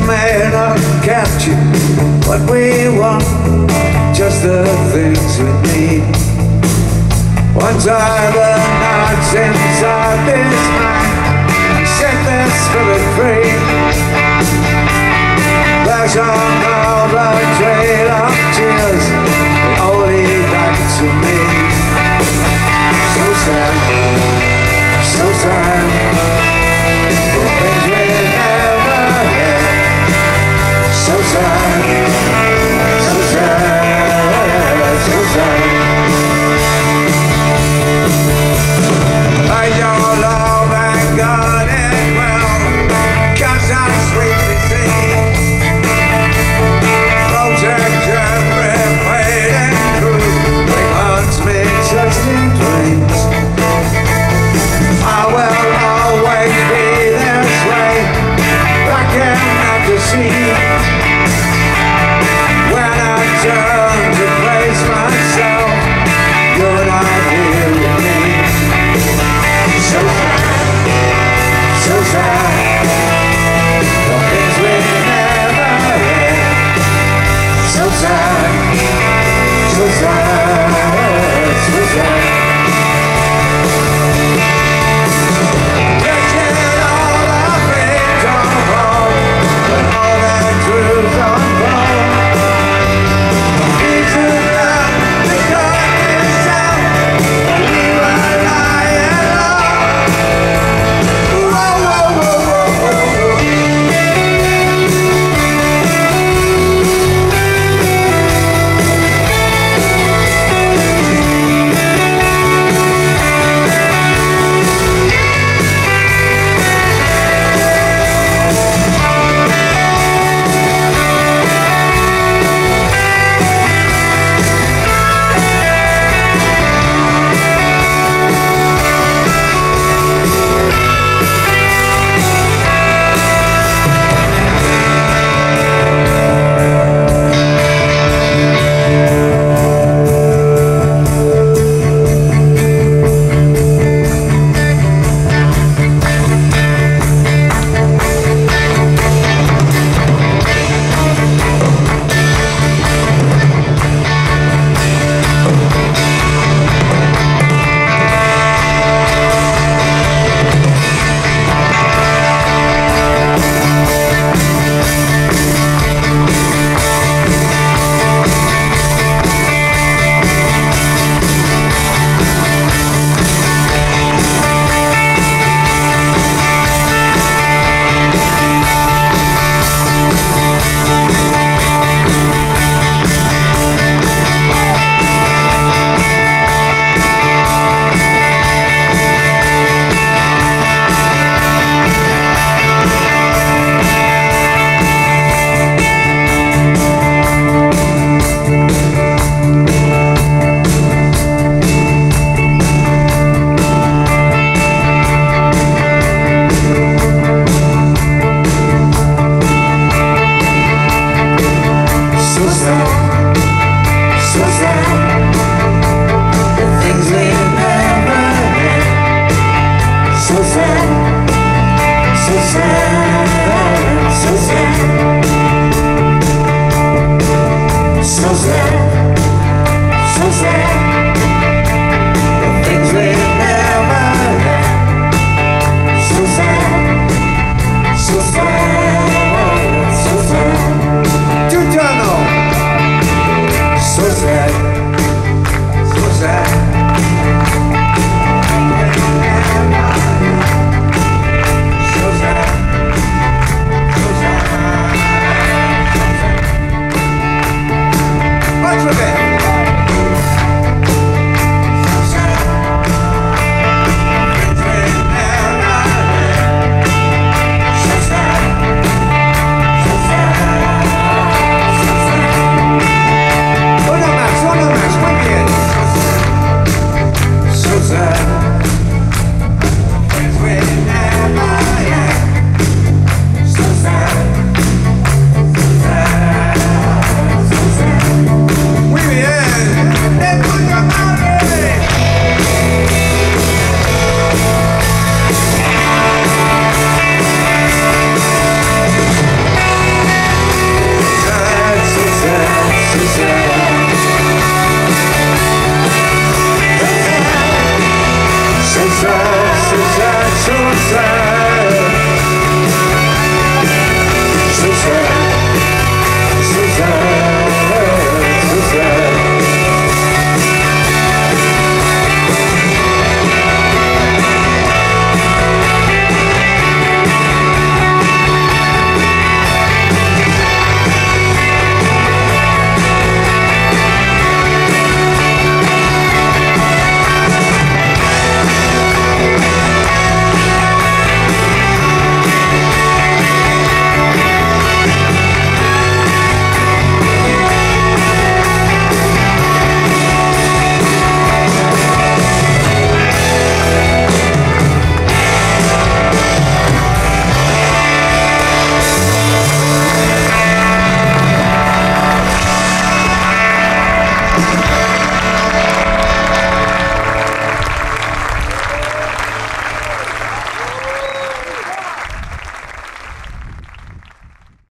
may not capture what we want, just the things we need. One time the knots inside this mind set this spirit free. Flash on all the trail of tears, they all lead back to me. So sad, so sad, for things we never had. So sad, so sad, so sad. I your love and God it well, cause I'm sweetly seen. Protection, repaid and true, bring haunts me just in dreams. I will always be this way, back in the sea. When I turn to face myself, you're not here with me. So sad, so sad, the things we never had. So sad, so sad, so sad. Catching all our things on hold, but all that truth unfold. Into the darkness out, we were lying low. Whoa, whoa, whoa, whoa, whoa. So sad.